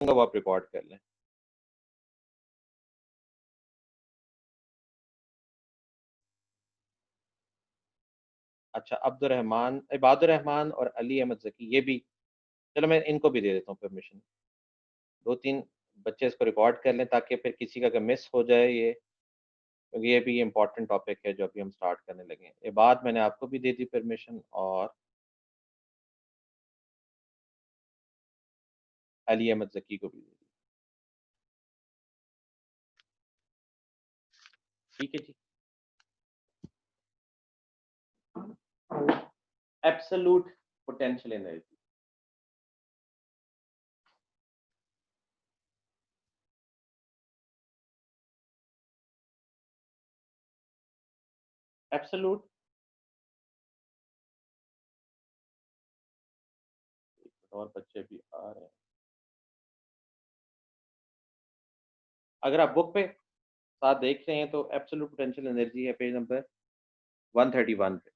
वो आप रिकॉर्ड कर लें। अच्छा, अब्दुल रहमान और अली अहमद जकी, ये भी, चलो मैं इनको भी दे देता हूँ परमिशन। 2-3 बच्चे इसको रिकॉर्ड कर लें ताकि फिर किसी का अगर मिस हो जाए ये, क्योंकि ये भी इम्पोर्टेंट टॉपिक है जो अभी हम स्टार्ट करने लगे हैं। ये बात मैंने आपको भी दे दी परमिशन, और अली अहमद जकी को भी दे दी। ठीक है जी। Absolute potential energy. एब्सोल्यूट, और बच्चे भी आ रहे हैं। अगर आप बुक पे साथ देख रहे हैं तो एब्सोल्यूट पोटेंशियल एनर्जी है पेज नंबर 131 पे।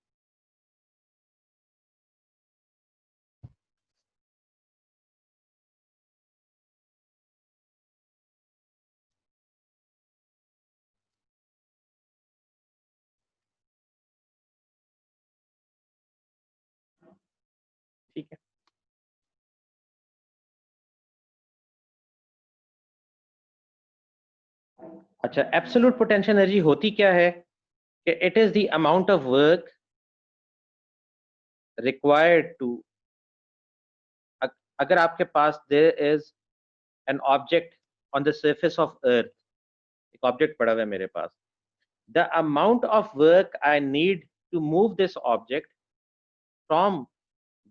ठीक है। अच्छा, एब्सोल्यूट पोटेंशियल एनर्जी होती क्या है कि it is the amount of work required to, अगर आपके पास there is an object on the surface of earth, एक ऑब्जेक्ट पड़ा हुआ है मेरे पास, the amount of work I need to move this object from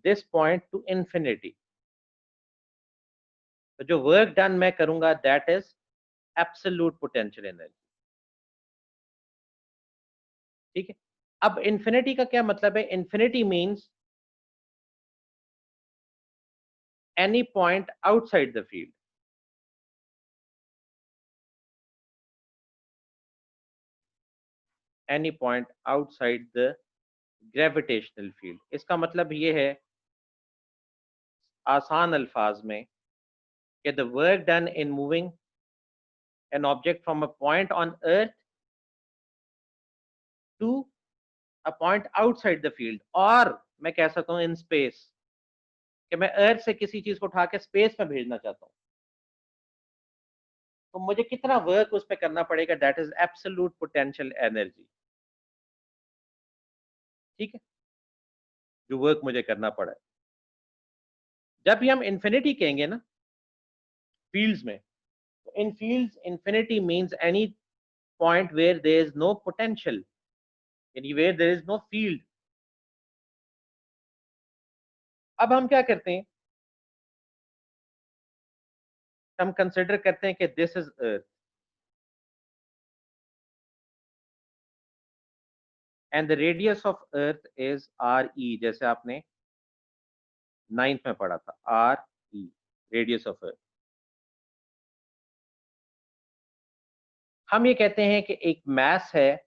this point to infinity, तो जो वर्क डन मैं करूंगा that is absolute potential energy. ठीक है। अब इंफिनिटी का क्या मतलब है? Infinity means any point outside the field, any point outside the gravitational field. इसका मतलब ये है आसान अल्फाज में कि the work done in moving an object from a point on earth to a point outside the field, और मैं कह सकता हूं इन स्पेस, कि मैं अर्थ से किसी चीज को उठा के स्पेस में भेजना चाहता हूं, तो मुझे कितना वर्क उस पर करना पड़ेगा, that is absolute potential energy. ठीक है, जो वर्क मुझे करना पड़ा है। जब भी हम इंफिनिटी कहेंगे ना फील्ड्स में, तो in fields infinity means any point where there is no potential, यानी where there is no field. अब हम क्या करते हैं, हम कंसिडर करते हैं कि this is earth and the radius of earth is R E, जैसे आपने 9th में पढ़ा था, R E, radius of earth. हम ये कहते हैं कि एक मास है,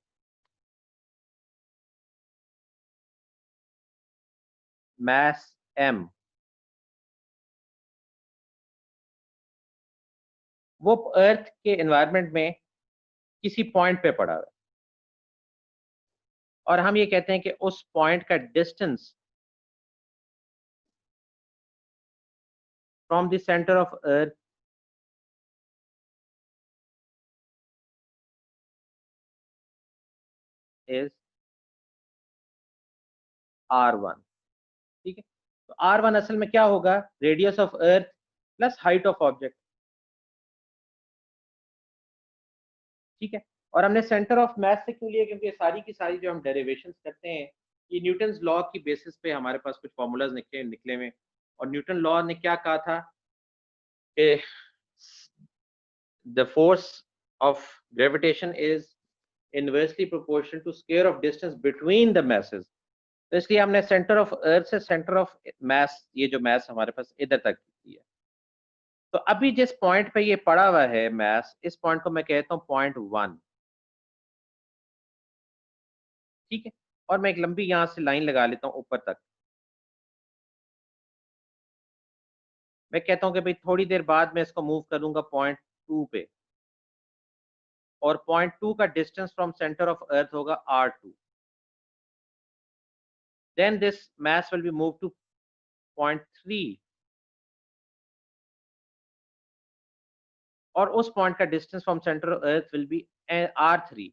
मास एम, वो अर्थ के एनवायरनमेंट में किसी पॉइंट पे पड़ा हुआ है, और हम ये कहते हैं कि उस पॉइंट का distance from the centre of earth is r1। ठीक है, तो r1 असल में क्या होगा, radius of earth plus height of object. ठीक है, और हमने सेंटर ऑफ मास से क्यों लिया, क्योंकि सारी की सारी जो हम डेरिवेशंस करते हैं ये न्यूटन्स लॉ की बेसिस पे हमारे पास कुछ फॉर्मूलाज निकले हुए, और न्यूटन लॉ ने क्या कहा था कि the force of gravitation is inversely proportional to square of distance between the masses। तो इसलिए हमने सेंटर ऑफ अर्थ से सेंटर ऑफ मास, ये जो मास हमारे पास इधर तक है, तो अभी जिस पॉइंट पे ये पड़ा हुआ है मास, इस पॉइंट को मैं कहता हूँ पॉइंट 1। ठीक है, और मैं एक लंबी यहां से लाइन लगा लेता हूँ ऊपर तक, मैं कहता हूँ कि भाई थोड़ी देर बाद मैं इसको मूव करूंगा पॉइंट 2 पे, और पॉइंट 2 का distance from centre of earth होगा r2, then this mass will be move to point 3, और उस पॉइंट का distance from centre of earth will be r3,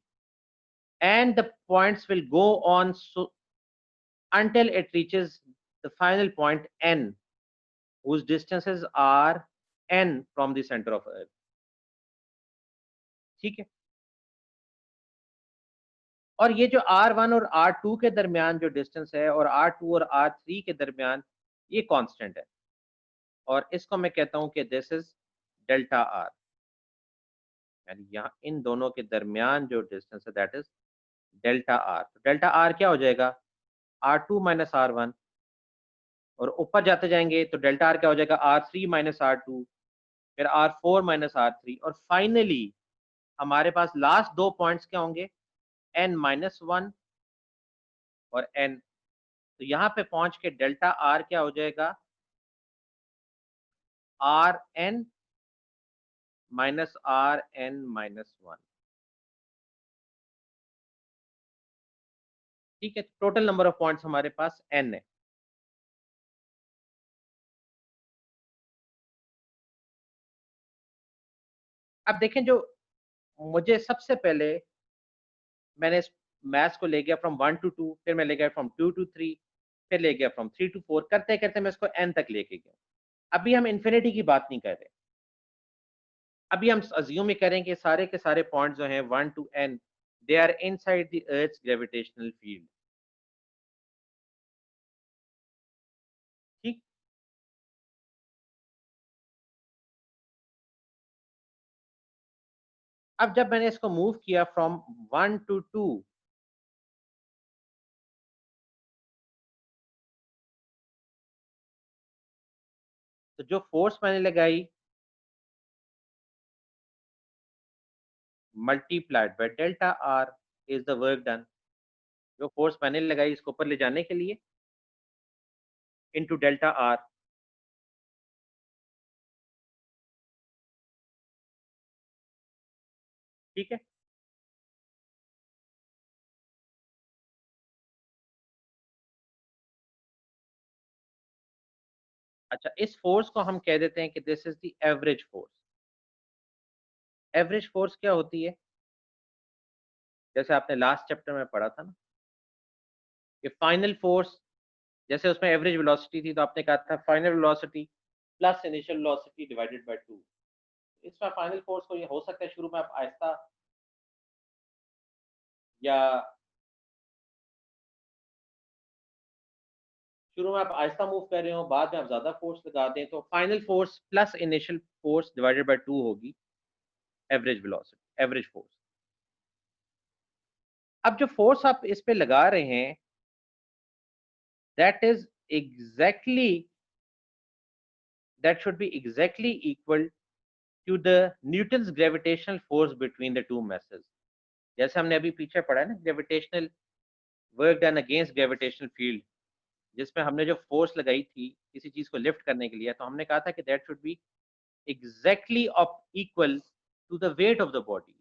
and the points will go on so until it reaches the final point n, whose distances are n from the center of earth. ठीक है, और ये जो r1 और r2 के दरमियान जो distance है, और r2 और r3 के दरमियान, ये कांस्टेंट है, और इसको मैं कहता हूं कि दिस इज डेल्टा r, यानी यहाँ इन दोनों के दरमियान जो डिस्टेंस है दैट इज डेल्टा r। तो डेल्टा r क्या हो जाएगा, r2 माइनस r1, और ऊपर जाते जाएंगे तो डेल्टा r क्या हो जाएगा, r3 माइनस r2, फिर R4 माइनस R3, और फाइनली हमारे पास लास्ट दो पॉइंट्स क्या होंगे, n माइनस 1 और n। तो यहाँ पे पहुंच के डेल्टा R क्या हो जाएगा, Rn माइनस Rn माइनस 1। ठीक है, टोटल नंबर ऑफ पॉइंट्स हमारे पास n है। अब देखें, जो मुझे सबसे पहले, मैंने इस मैथ्स को ले गया फ्रॉम 1 टू 2, फिर मैं ले गया फ्रॉम 2 टू 3, फिर ले गया फ्रॉम 3 टू 4, करते करते मैं इसको n तक लेके गया। अभी हम इन्फिनिटी की बात नहीं कर रहे, अभी हम अज्यूम ही करें कि सारे के सारे पॉइंट जो हैं 1 to n, they are inside the earth's gravitational field. ठीक, अब जब मैंने इसको मूव किया फ्रॉम 1 टू 2, तो जो फोर्स मैंने लगाई multiplied by delta R is the work done. जो फोर्स मैंने लगाई इसको ऊपर ले जाने के लिए, इनटू डेल्टा आर। ठीक है, अच्छा, इस फोर्स को हम कह देते हैं कि this is the average force. Average force क्या होती है, जैसे आपने लास्ट चैप्टर में पढ़ा था ना, कि फाइनल फोर्स, जैसे उसमें एवरेज वेलोसिटी थी तो आपने कहा था final velocity plus initial velocity divided by 2। इसमें फाइनल फोर्स को ये हो सकता है शुरू में आप आहिस्ता, या शुरू में आप आहिस्ता मूव कर रहे हो, बाद में आप ज्यादा फोर्स लगा दें, तो final force plus initial force divided by 2 होगी एवरेज वेलोसिटी, एवरेज फोर्स। अब जो फोर्स आप इस पे लगा रहे हैं, that is exactly, that should be exactly equal to the Newton's gravitational force between the two masses. जैसे हमने अभी पीछे पढ़ा है ना, gravitational work done against gravitational field, जिसमें हमने जो फोर्स लगाई थी किसी चीज को लिफ्ट करने के लिए, तो हमने कहा था कि that should be exactly of equal to the weight of the body.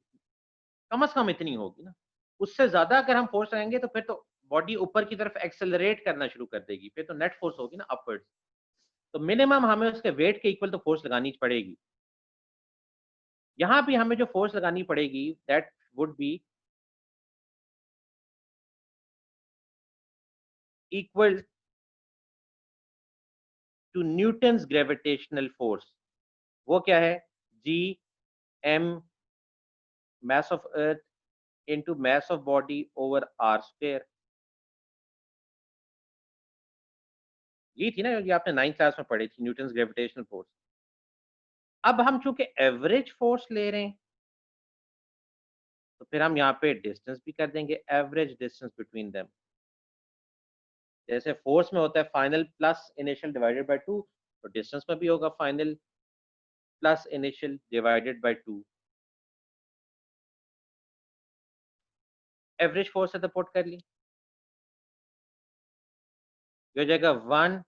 कम से कम इतनी होगी ना, उससे ज्यादा अगर हम फोर्स लगाएंगे तो फिर तो बॉडी ऊपर की तरफ एक्सेलरेट करना शुरू कर देगी, फिर तो नेट फोर्स होगी ना अपवर्ड। तो मिनिमम हमें उसके वेट के इक्वल तो फोर्स लगानी पड़ेगी। यहाँ भी हमें जो फोर्स लगानी पड़ेगी that would be equal to Newton's gravitational force. वो क्या है, G M mass of earth into mass of body over r square। ये थी ना, ये आपने 9th क्लास में पढ़ी थी, न्यूटन्स ग्रेविटेशनल फोर्स। अब हम चूंकि एवरेज फोर्स ले रहे हैं, तो फिर हम यहाँ पे डिस्टेंस भी कर देंगे एवरेज डिस्टेंस बिटवीन देम। जैसे फोर्स में होता है final plus initial divided by 2, तो डिस्टेंस में भी होगा final plus initial divided by 2। Average force से तो पुट कर ली, ये हो जाएगा 1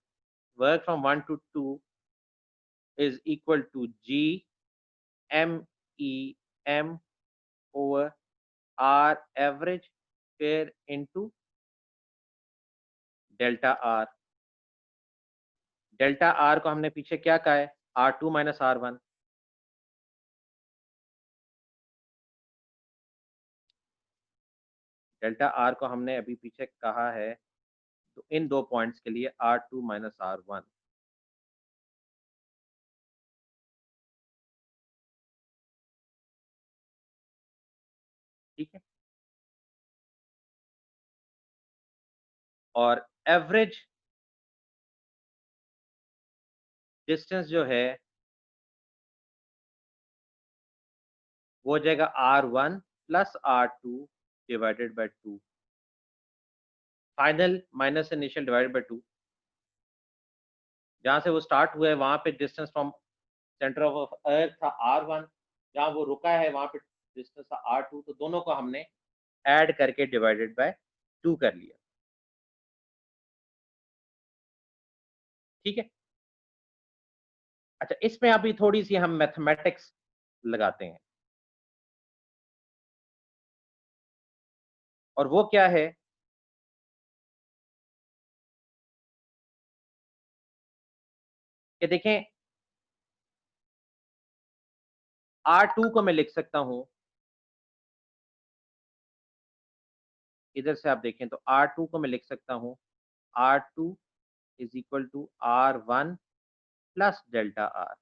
work from 1 to 2 is equal to G M E M over R average square into delta R. Delta R को हमने पीछे क्या कहा है, R2 minus R1। Delta R को हमने अभी पीछे कहा है तो इन दो पॉइंट्स के लिए R2 माइनस R1। ठीक है, और एवरेज डिस्टेंस जो है वो हो जाएगा R1 plus R2 divided by 2, final minus initial divided by 2। जहां से वो स्टार्ट हुआ है वहां पे डिस्टेंस फ्रॉम सेंटर ऑफ अर्थ था R1, जहां वो रुका है वहां पे डिस्टेंस था R2, तो दोनों को हमने ऐड करके डिवाइडेड बाय 2 कर लिया। ठीक है, अच्छा इसमें अभी थोड़ी सी हम मैथमेटिक्स लगाते हैं, और वो क्या है कि देखें R2 को मैं लिख सकता हूं, इधर से आप देखें तो R2 को मैं लिख सकता हूं R2 is equal to R1 plus delta R.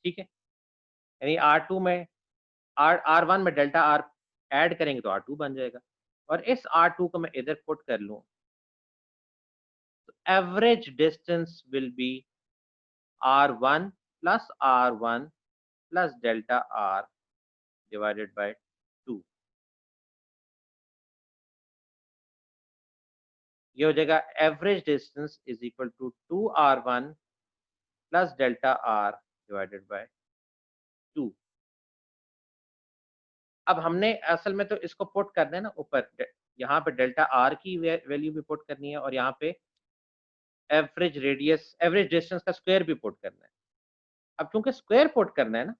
ठीक है, यानी R2 में R1 में डेल्टा आर ऐड करेंगे तो R2 बन जाएगा, और इस R2 को मैं इधर पुट कर लूं तो average distance will be R1 plus R1 plus delta R divided by 2। ये हो जाएगा average distance is equal to 2R1 plus delta R divided by 2। अब हमने असल में तो इसको पुट करना है ना ऊपर, यहाँ पे डेल्टा आर की वैल्यू भी पुट करनी है और यहाँ पे एवरेज रेडियस एवरेज डिस्टेंस का स्क्वायर भी पुट करना है। अब क्योंकि स्क्वायर पुट करना है ना,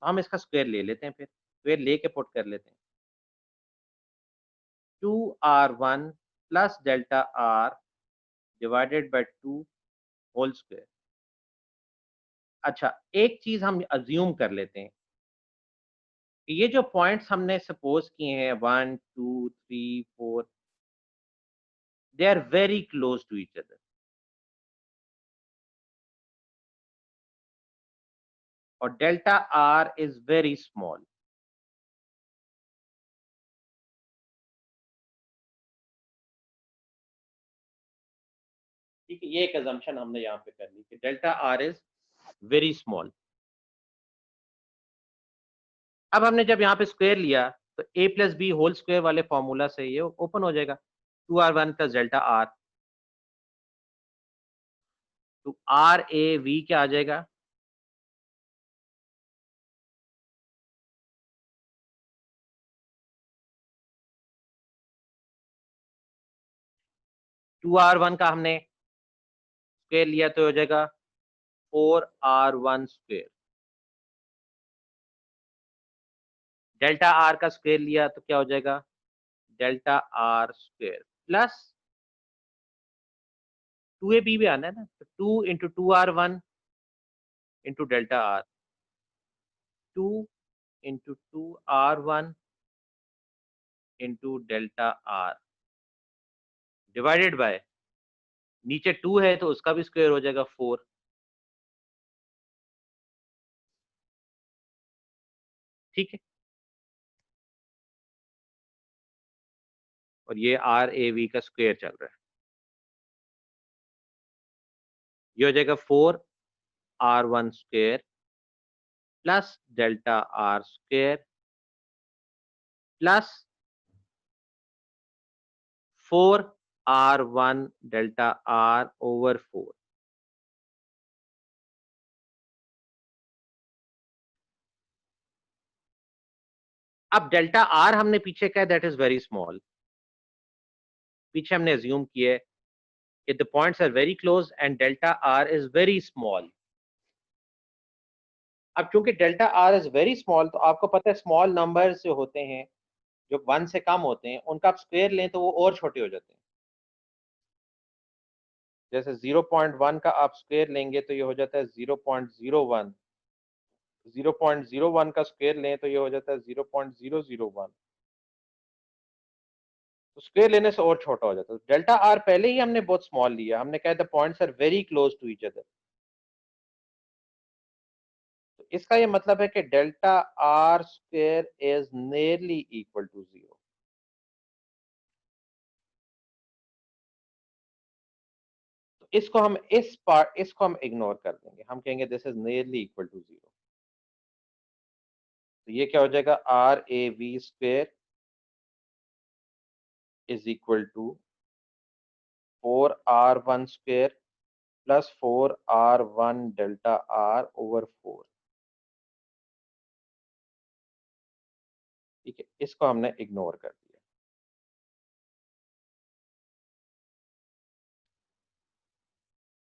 तो हम इसका स्क्वायर ले लेते हैं, फिर स्क्वायर लेके पुट कर लेते हैं। 2R1 plus delta R divided by 2 whole square. अच्छा एक चीज हम अज्यूम कर लेते हैं कि ये जो पॉइंट्स हमने सपोज किए हैं 1 2 3 4, they are very close to each other, और delta R is very small. ठीक है, ये एक अजम्पशन हमने यहाँ पे कर ली कि delta R is very small. अब हमने जब यहाँ पे स्क्वायर लिया तो ए प्लस बी होल स्क्वायर वाले फॉर्मूला से ये ओपन हो जाएगा, 2R1 प्लस डेल्टा आर, तो आर ए वी क्या आ जाएगा, 2R1 का हमने स्क्वायर लिया तो हो जाएगा 4R1 स्क्वायर, डेल्टा आर का स्क्वायर लिया तो क्या हो जाएगा delta R square plus 2ab भी आना है ना, तो 2 × 2R1 into delta are, 2 × 2R1 into delta R divided bye, नीचे 2 है तो उसका भी स्क्वायर हो जाएगा 4। ठीक है, और ये आर ए वी का स्क्वायर चल रहा है, ये हो जाएगा 4R1 square plus delta R square plus 4R1 delta R over 4। अब डेल्टा आर हमने पीछे कहा दैट इज वेरी स्मॉल, पीछे हमने अज्यूम किया है कि the points are very close and delta R is very small. अब चूंकि delta R is very small, तो आपको पता है स्मॉल नंबर्स जो होते हैं, जो 1 से कम होते हैं, उनका आप स्क्वायर लें तो वो और छोटे हो जाते हैं। जैसे 0.1 का आप स्क्वायर लेंगे तो ये हो जाता है 0.01, 0.01 का स्क्वायर लें तो ये हो जाता है 0.001, तो स्क्वायर लेने से और छोटा हो जाता है। डेल्टा आर पहले ही हमने बहुत स्मॉल लिया, हमने कहा the points are very close to each other, तो इसका ये मतलब है कि delta R square is nearly equal to 0। तो इसको हम इग्नोर कर देंगे, हम कहेंगे this is nearly equal to 0। तो ये क्या हो जाएगा, R A V square is equal to 4r1 square plus 4r1 delta R over 4। ठीक है, इसको हमने इग्नोर कर दिया।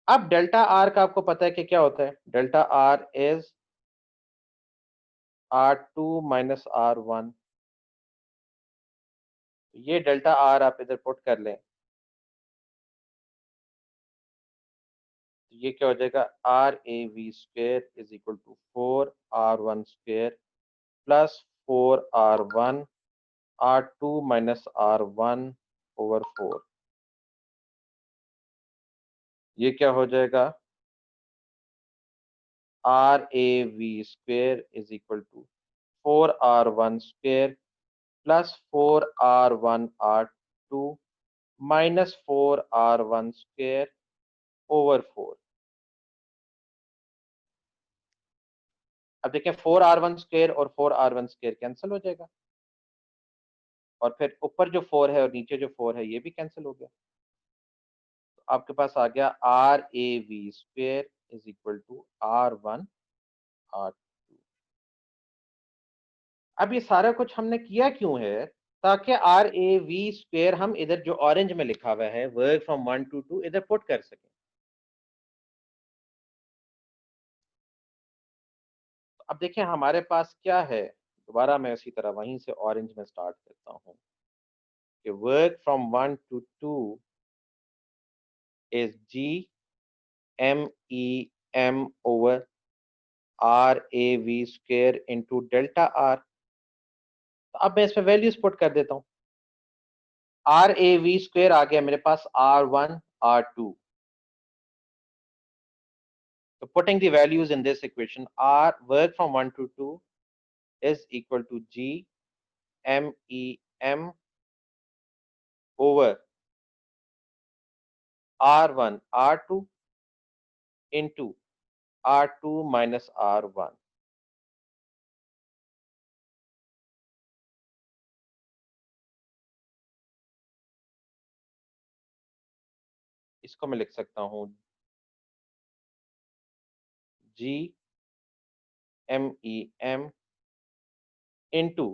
अब डेल्टा आर का आपको पता है कि क्या होता है, delta R is R2 minus R1। ये डेल्टा आर आप इधर पुट कर लें, तो ये क्या हो जाएगा, R A V square is equal to 4r1 square plus 4r1 R2 minus R1 over 4। ये क्या हो जाएगा, R A V square is equal to 4r1 square plus 4r1 R2 minus 4r1 square over 4। अब देखें 4r1 square और 4r1 square cancel हो जाएगा, और फिर ऊपर जो 4 है और नीचे जो 4 है ये भी कैंसिल हो गया, तो आपके पास आ गया R A V square is equal to R1 R2। अब ये सारा कुछ हमने किया क्यों है, ताकि आर ए वी स्क्वेयर हम इधर जो ऑरेंज में लिखा हुआ है वर्क फ्रॉम 1 to 2 इधर पुट कर सकें। तो अब देखिए हमारे पास क्या है, दोबारा मैं इसी तरह वहीं से ऑरेंज में स्टार्ट करता हूँ कि work from 1 to 2 is G M E M over R A V square into delta R। तो अब मैं इसमें वैल्यूज पुट कर देता हूँ, आर ए वी स्क्वेयर आ गया मेरे पास R1 R2। So putting the values in this equation, R work from 1 to 2 is equal to G M E M over R1 R2 into R2 minus R1। इसको मैं लिख सकता हूँ G M E M into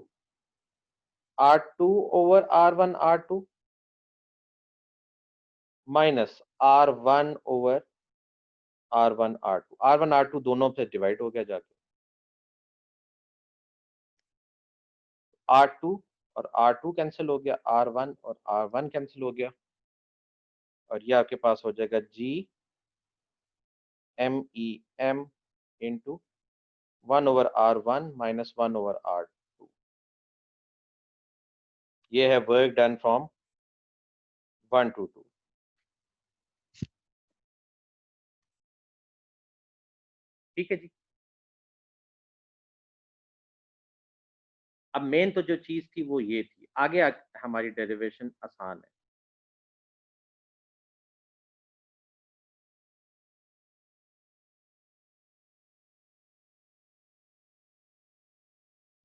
R2 over R1 R2 minus R1 over R1 R2। R1 R2 दोनों से divide हो गया जाके, R2 और R2 कैंसिल हो गया, R1 और R1 कैंसिल हो गया, और ये आपके पास हो जाएगा G M E M into 1 over R1 minus 1 over R2। ये है वर्क डन फ्रॉम 1 to 2। ठीक है जी। अब मेन तो जो चीज थी वो ये थी, आगे हमारी डेरिवेशन आसान है।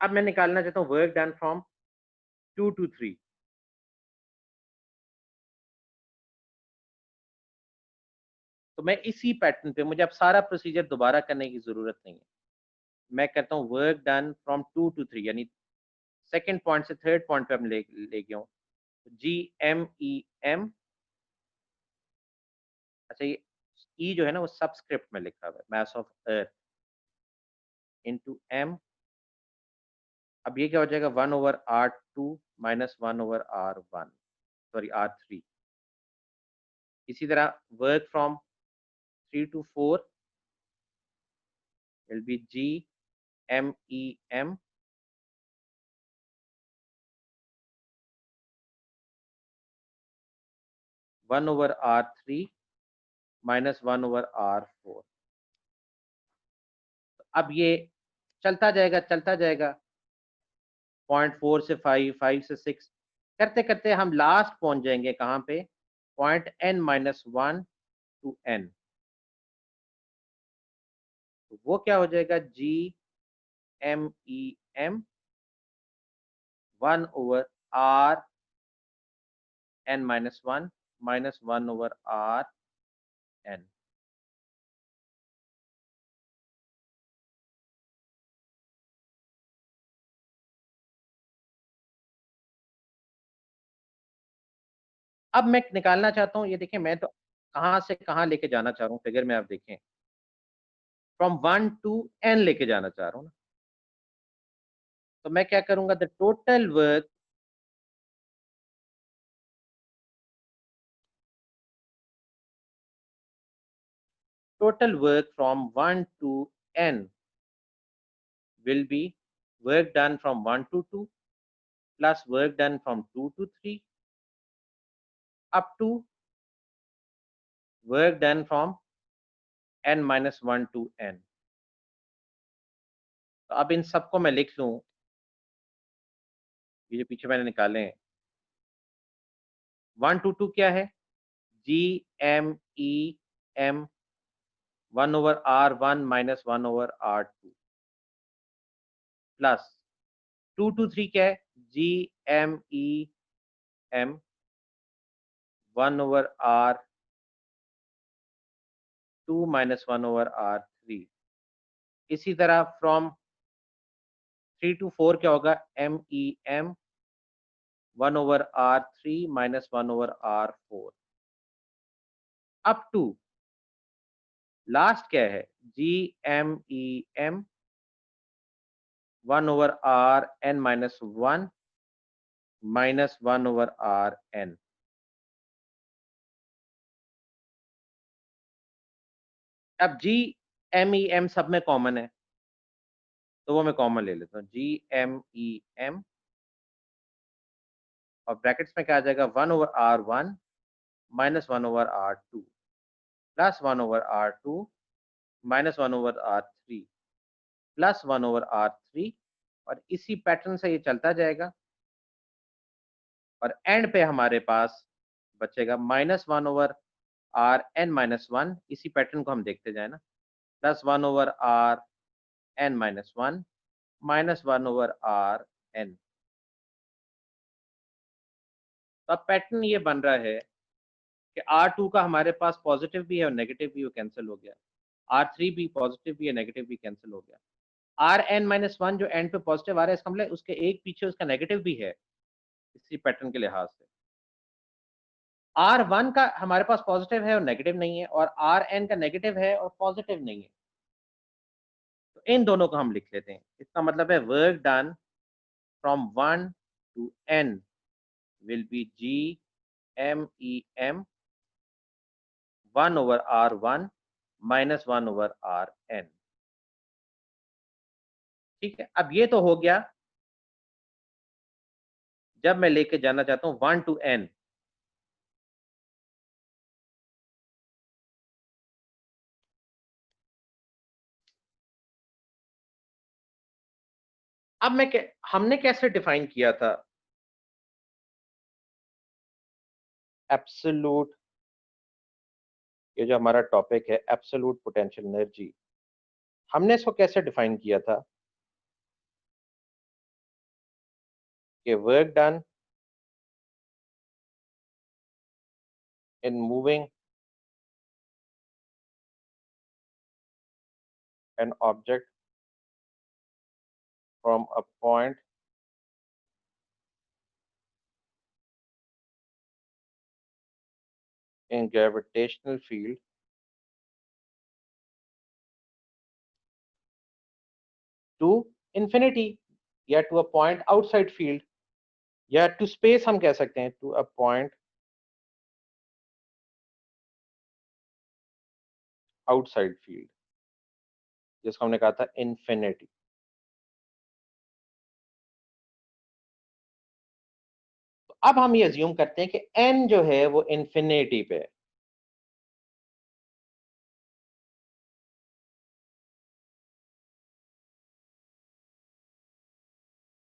अब मैं निकालना चाहता हूँ वर्क डन फ्रॉम 2 to 3। तो मैं इसी पैटर्न पे, मुझे अब सारा प्रोसीजर दोबारा करने की जरूरत नहीं है, मैं कहता हूँ वर्क डन फ्रॉम 2 to 3, यानी सेकंड पॉइंट से थर्ड पॉइंट पे हम ले गया हूँ, GMEM। अच्छा, ये ई जो है ना वो सबस्क्रिप्ट में लिखा हुआ है, mass of earth into m। अब ये क्या हो जाएगा, 1/r2 minus 1/r1, sorry r3। इसी तरह work from 3 to 4 will be GMEM 1/r3 minus 1/r4। अब ये चलता जाएगा चलता जाएगा, 0.4 से 5, 5 से 6 करते करते हम लास्ट पहुंच जाएंगे कहाँ पे, पॉइंट n-1 टू n। तो वो क्या हो जाएगा, GMEM 1/rn-1 माइनस 1/rn। अब मैं निकालना चाहता हूँ, ये देखिए मैं तो कहाँ से कहाँ लेके जाना चाह रहा हूँ फिगर में, आप देखें फ्रॉम 1 टू n लेके जाना चाह रहा हूँ ना। तो मैं क्या करूंगा, the total work from 1 to n will be work done from 1 to 2 plus work done from 2 to 3 up to work done from n-1 to n। तो अब इन सबको मैं लिख लूं, ये जो पीछे मैंने निकाले हैं, 1 to 2 क्या है, GMEM 1/r1 minus 1/r2 plus 2 to 3 क्या है, GMEM 1/r2 माइनस 1/r3। इसी तरह फ्रॉम 3 to 4 क्या होगा, MEM 1/r3 minus 1/r4 up to last क्या है, GMEM 1/rn-1 माइनस 1/rn। अब GMEM सब में कॉमन है, तो वो मैं कॉमन ले लेता हूँ, GMEM और ब्रैकेट्स में क्या आ जाएगा, 1/r1 minus 1/r2 plus 1/r2 minus 1/r3 plus 1/r3, और इसी पैटर्न से ये चलता जाएगा और एंड पे हमारे पास बचेगा -1/rn-1। इसी पैटर्न को हम देखते जाए ना, प्लस 1/rn-1 माइनस 1/rn। तो अब पैटर्न ये बन रहा है कि R2 का हमारे पास पॉजिटिव भी है और नेगेटिव भी, वो कैंसिल हो गया। R3 भी पॉजिटिव भी है, नेगेटिव भी कैंसिल हो गया। Rn-1 जो एंड पे पॉजिटिव आ रहा है, इसका मतलब उसके एक पीछे उसका नेगेटिव भी है इसी पैटर्न के लिहाज से। R1 का हमारे पास पॉजिटिव है और नेगेटिव नहीं है, और Rn का नेगेटिव है और पॉजिटिव नहीं है, तो इन दोनों को हम लिख लेते हैं। इसका मतलब है work done from 1 to n will be GMEM 1/r1 minus 1/rn। ठीक है, अब ये तो हो गया जब मैं लेके जाना चाहता हूँ 1 टू n। अब हमने कैसे डिफाइन किया था एब्सोल्यूट, ये जो हमारा टॉपिक है एब्सोल्यूट पोटेंशियल एनर्जी, हमने इसको कैसे डिफाइन किया था कि work done in moving an object from a point in gravitational field to infinity या to a point outside field या to space हम कह सकते हैं to a point outside field जिसको हमने कहा था infinity। तो अब हम ये अज्यूम करते हैं कि n जो है वो infinity पे है।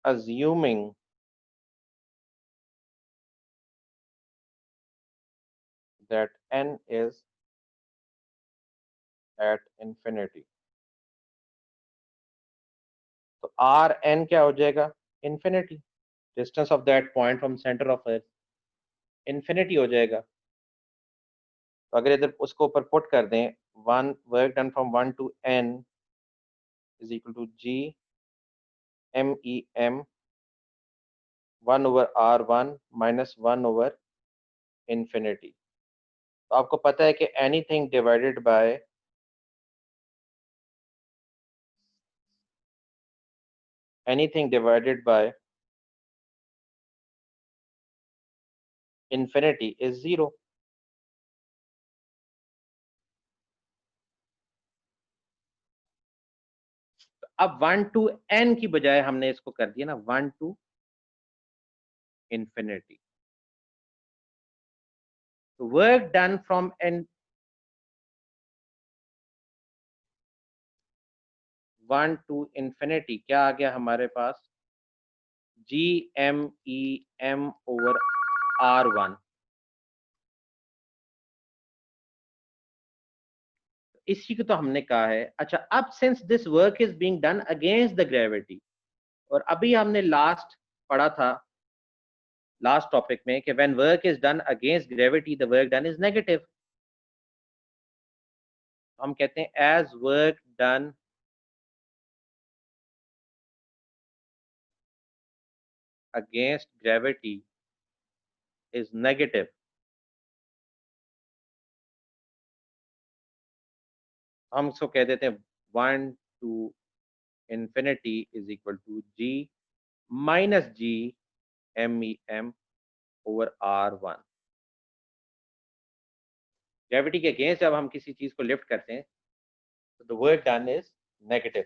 assuming that n is at infinity तो r n क्या हो जाएगा infinity distance of that point from center of earth infinity हो जाएगा। तो अगर इधर उसको ऊपर पुट कर दें one work done from 1 to n is equal to g MEM 1 over r1 minus 1 over infinity। तो आपको पता है कि anything divided by infinity is 0। अब 1 to n की बजाय हमने इसको कर दिया ना 1 to infinity। तो work done from n 1 to infinity क्या आ गया हमारे पास GMEM over R1। इसी को तो हमने कहा है। अच्छा अब since this work is being done against the gravity और अभी हमने लास्ट पढ़ा था लास्ट टॉपिक में कि when work is done against gravity the work done is negative. हम कहते हैं as work done against gravity is negative. हम इसको कह देते हैं 1 to infinity is equal to G minus G MEM over R1। Gravity के अगेंस्ट जब हम किसी चीज को लिफ्ट करते हैं तो the work done is negative.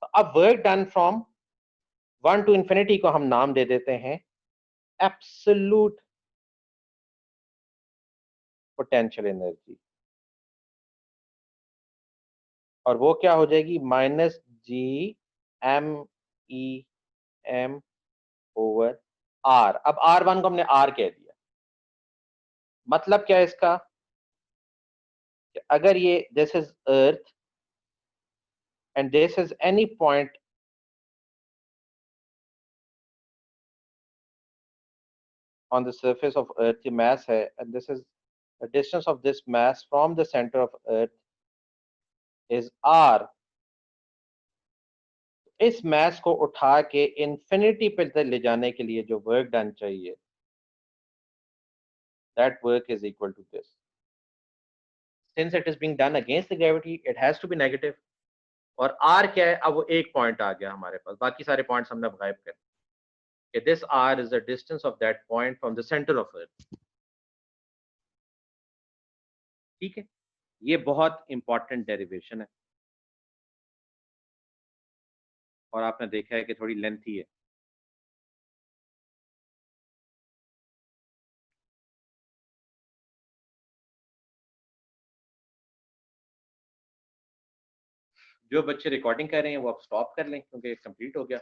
तो अब work done from 1 to infinity को हम नाम दे देते हैं एब्सोल्यूट पोटेंशियल एनर्जी और वो क्या हो जाएगी माइनस GMEM ओवर R। अब R1 को हमने R कह दिया। मतलब क्या है इसका कि अगर ये this is earth and this is any point on the surface of earth की mass है and this is the distance of this mass from the center of earth is r। इस mass को उठा के infinity पे ले जाने के लिए जो work done चाहिए that work is equal to this। since it is being done against the gravity it has to be negative और r क्या है अब वो एक पॉइंट आ गया हमारे पास बाकी सारे पॉइंट्स हमने गायब कर कि this r is the distance of that point from the center of earth। ठीक है ये बहुत इंपॉर्टेंट डेरिवेशन है और आपने देखा है कि थोड़ी लेंथी है। जो बच्चे रिकॉर्डिंग कर रहे हैं वो अब स्टॉप कर लें क्योंकि कंप्लीट हो गया।